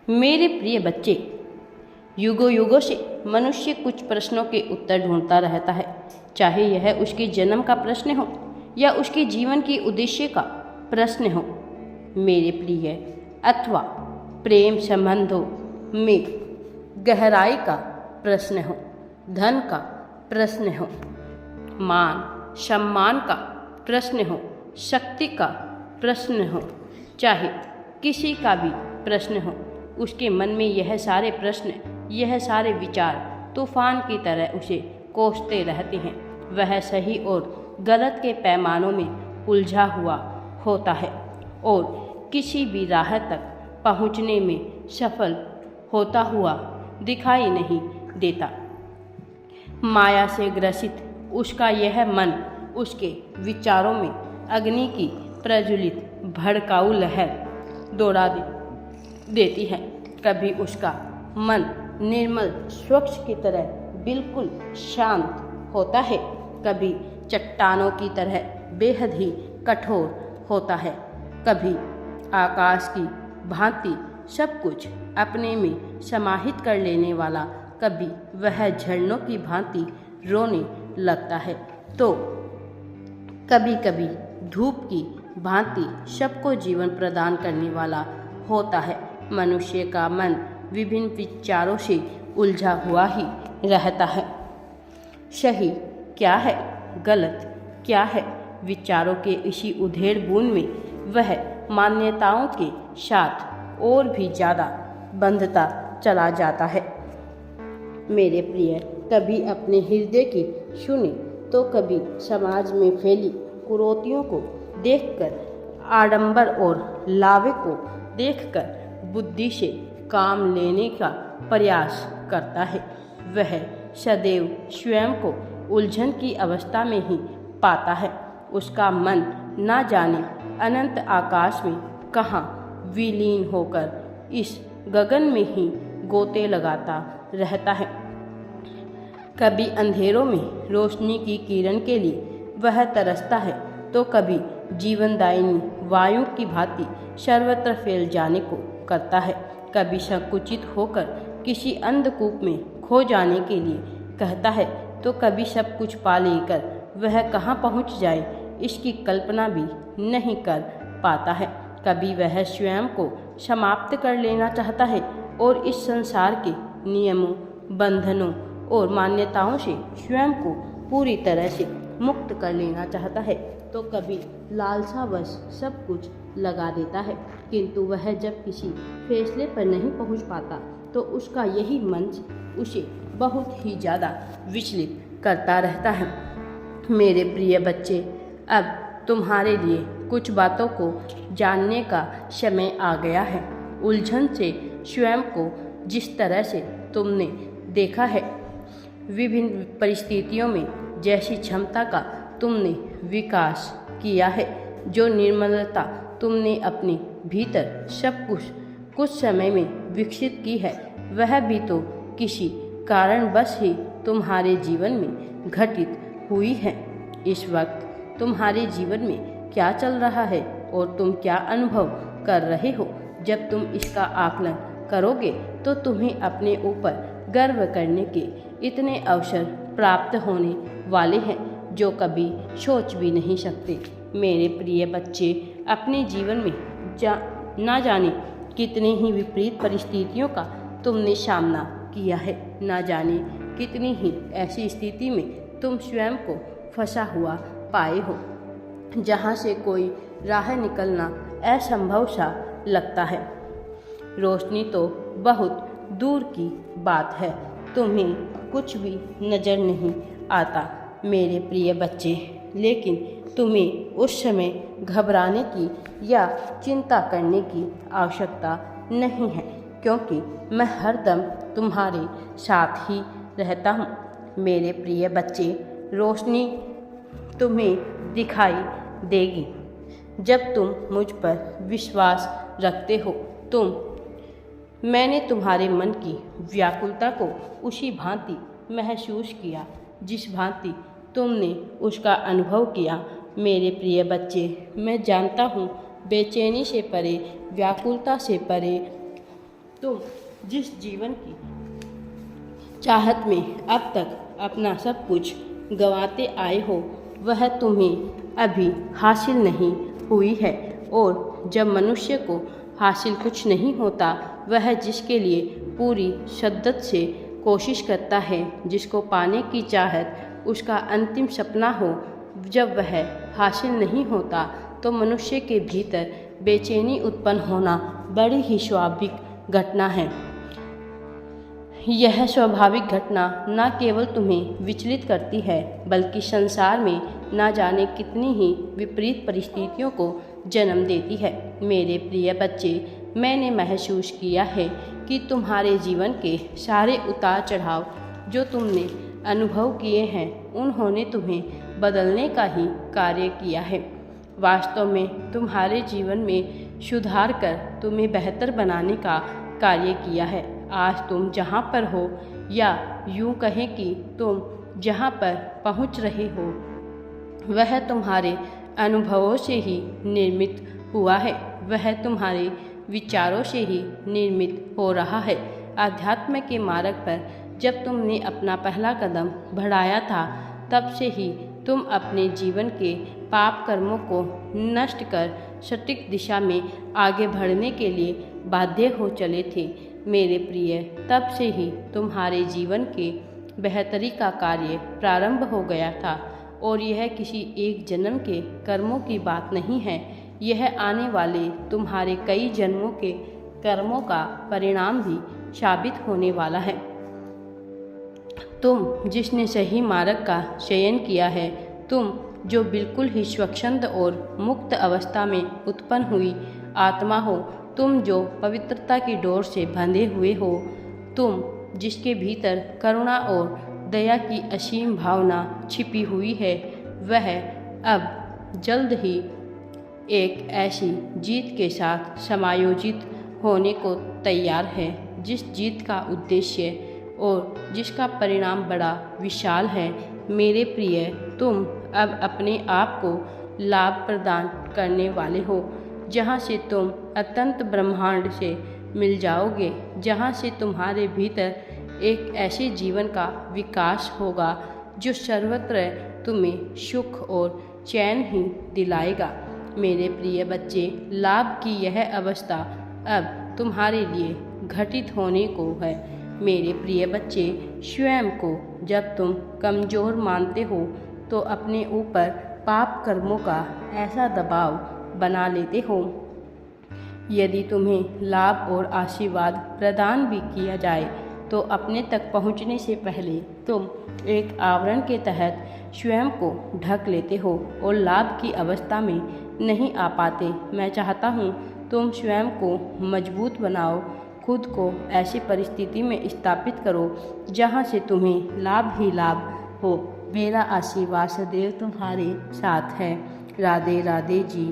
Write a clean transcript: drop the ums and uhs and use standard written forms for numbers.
मेरे प्रिय बच्चे, युगों युगों से मनुष्य कुछ प्रश्नों के उत्तर ढूंढता रहता है, चाहे यह उसके जन्म का प्रश्न हो या उसके जीवन के उद्देश्य का प्रश्न हो। मेरे प्रिय, अथवा प्रेम संबंधों में गहराई का प्रश्न हो, धन का प्रश्न हो, मान सम्मान का प्रश्न हो, शक्ति का प्रश्न हो, चाहे किसी का भी प्रश्न हो, उसके मन में यह सारे प्रश्न, यह सारे विचार तूफान की तरह उसे कोसते रहते हैं। वह सही और गलत के पैमानों में उलझा हुआ होता है और किसी भी राह तक पहुंचने में सफल होता हुआ दिखाई नहीं देता। माया से ग्रसित उसका यह मन उसके विचारों में अग्नि की प्रज्वलित भड़काऊ लहर दौड़ा देती है। कभी उसका मन निर्मल स्वच्छ की तरह बिल्कुल शांत होता है, कभी चट्टानों की तरह बेहद ही कठोर होता है, कभी आकाश की भांति सब कुछ अपने में समाहित कर लेने वाला, कभी वह झरनों की भांति रोने लगता है, तो कभी कभी धूप की भांति सबको जीवन प्रदान करने वाला होता है। मनुष्य का मन विभिन्न विचारों से उलझा हुआ ही रहता है। सही क्या है, गलत क्या है, विचारों के इसी उधेड़ बूंद में वह मान्यताओं के साथ और भी ज़्यादा बंधता चला जाता है। मेरे प्रिय, कभी अपने हृदय की सुनी तो कभी समाज में फैली कुरीतियों को देखकर, आडंबर और लावे को देखकर बुद्धि से काम लेने का प्रयास करता है। वह सदैव स्वयं को उलझन की अवस्था में ही पाता है। उसका मन ना जाने अनंत आकाश में कहाँ विलीन होकर इस गगन में ही गोते लगाता रहता है। कभी अंधेरों में रोशनी की किरण के लिए वह तरसता है, तो कभी जीवनदायिनी वायु की भांति सर्वत्र फैल जाने को करता है। कभी संकुचित होकर किसी अंधकूप में खो जाने के लिए कहता है, तो कभी सब कुछ पा लेकर वह कहाँ पहुँच जाए इसकी कल्पना भी नहीं कर पाता है। कभी वह स्वयं को समाप्त कर लेना चाहता है और इस संसार के नियमों, बंधनों और मान्यताओं से स्वयं को पूरी तरह से मुक्त कर लेना चाहता है, तो कभी लालसावश सब कुछ लगा देता है, किंतु वह जब किसी फैसले पर नहीं पहुंच पाता तो उसका यही मंच उसे बहुत ही ज़्यादा विचलित करता रहता है। मेरे प्रिय बच्चे, अब तुम्हारे लिए कुछ बातों को जानने का समय आ गया है। उलझन से स्वयं को जिस तरह से तुमने देखा है, विभिन्न परिस्थितियों में जैसी क्षमता का तुमने विकास किया है, जो निर्मलता तुमने अपने भीतर सब कुछ समय में विकसित की है, वह भी तो किसी कारणवश ही तुम्हारे जीवन में घटित हुई है। इस वक्त तुम्हारे जीवन में क्या चल रहा है और तुम क्या अनुभव कर रहे हो, जब तुम इसका आकलन करोगे तो तुम्हें अपने ऊपर गर्व करने के इतने अवसर प्राप्त होने वाले हैं जो कभी सोच भी नहीं सकते। मेरे प्रिय बच्चे, अपने जीवन में ना जाने कितने ही विपरीत परिस्थितियों का तुमने सामना किया है, ना जाने कितनी ही ऐसी स्थिति में तुम स्वयं को फंसा हुआ पाए हो, जहाँ से कोई राह निकलना असंभव सा लगता है। रोशनी तो बहुत दूर की बात है, तुम्हें कुछ भी नज़र नहीं आता मेरे प्रिय बच्चे, लेकिन तुम्हें उस समय घबराने की या चिंता करने की आवश्यकता नहीं है, क्योंकि मैं हरदम तुम्हारे साथ ही रहता हूँ। मेरे प्रिय बच्चे, रोशनी तुम्हें दिखाई देगी जब तुम मुझ पर विश्वास रखते हो। मैंने तुम्हारे मन की व्याकुलता को उसी भांति महसूस किया जिस भांति तुमने उसका अनुभव किया। मेरे प्रिय बच्चे, मैं जानता हूँ बेचैनी से परे, व्याकुलता से परे तुम जिस जीवन की चाहत में अब तक अपना सब कुछ गंवाते आए हो वह तुम्हें अभी हासिल नहीं हुई है। और जब मनुष्य को हासिल कुछ नहीं होता वह जिसके लिए पूरी शिद्दत से कोशिश करता है, जिसको पाने की चाहत उसका अंतिम सपना हो, जब वह हासिल नहीं होता तो मनुष्य के भीतर बेचैनी उत्पन्न होना बड़ी ही स्वाभाविक घटना है। यह स्वाभाविक घटना न केवल तुम्हें विचलित करती है बल्कि संसार में न जाने कितनी ही विपरीत परिस्थितियों को जन्म देती है। मेरे प्रिय बच्चे, मैंने महसूस किया है कि तुम्हारे जीवन के सारे उतार चढ़ाव जो तुमने अनुभव किए हैं उन्होंने तुम्हें बदलने का ही कार्य किया है। वास्तव में तुम्हारे जीवन में सुधार कर तुम्हें बेहतर बनाने का कार्य किया है। आज तुम जहाँ पर हो या यूँ कहें कि तुम जहाँ पर पहुँच रहे हो वह तुम्हारे अनुभवों से ही निर्मित हुआ है, वह तुम्हारे विचारों से ही निर्मित हो रहा है। आध्यात्म के मार्ग पर जब तुमने अपना पहला कदम बढ़ाया था तब से ही तुम अपने जीवन के पाप कर्मों को नष्ट कर सटीक दिशा में आगे बढ़ने के लिए बाध्य हो चले थे। मेरे प्रिय, तब से ही तुम्हारे जीवन के बेहतरी का कार्य प्रारंभ हो गया था और यह किसी एक जन्म के कर्मों की बात नहीं है, यह आने वाले तुम्हारे कई जन्मों के कर्मों का परिणाम भी साबित होने वाला है। तुम जिसने सही मार्ग का चयन किया है, तुम जो बिल्कुल ही स्वच्छंद और मुक्त अवस्था में उत्पन्न हुई आत्मा हो, तुम जो पवित्रता की डोर से बंधे हुए हो, तुम जिसके भीतर करुणा और दया की असीम भावना छिपी हुई है, वह अब जल्द ही एक ऐसी जीत के साथ समायोजित होने को तैयार है जिस जीत का उद्देश्य और जिसका परिणाम बड़ा विशाल है। मेरे प्रिय, तुम अब अपने आप को लाभ प्रदान करने वाले हो, जहाँ से तुम अत्यंत ब्रह्मांड से मिल जाओगे, जहाँ से तुम्हारे भीतर एक ऐसे जीवन का विकास होगा जो सर्वत्र तुम्हें सुख और चैन ही दिलाएगा। मेरे प्रिय बच्चे, लाभ की यह अवस्था अब तुम्हारे लिए घटित होने को है। मेरे प्रिय बच्चे, स्वयं को जब तुम कमज़ोर मानते हो तो अपने ऊपर पाप कर्मों का ऐसा दबाव बना लेते हो। यदि तुम्हें लाभ और आशीर्वाद प्रदान भी किया जाए तो अपने तक पहुंचने से पहले तुम एक आवरण के तहत स्वयं को ढक लेते हो और लाभ की अवस्था में नहीं आ पाते। मैं चाहता हूँ तुम स्वयं को मजबूत बनाओ, खुद को ऐसी परिस्थिति में स्थापित करो जहाँ से तुम्हें लाभ ही लाभ हो। मेरा आशीर्वाद सदैव तुम्हारे साथ है। राधे राधे जी।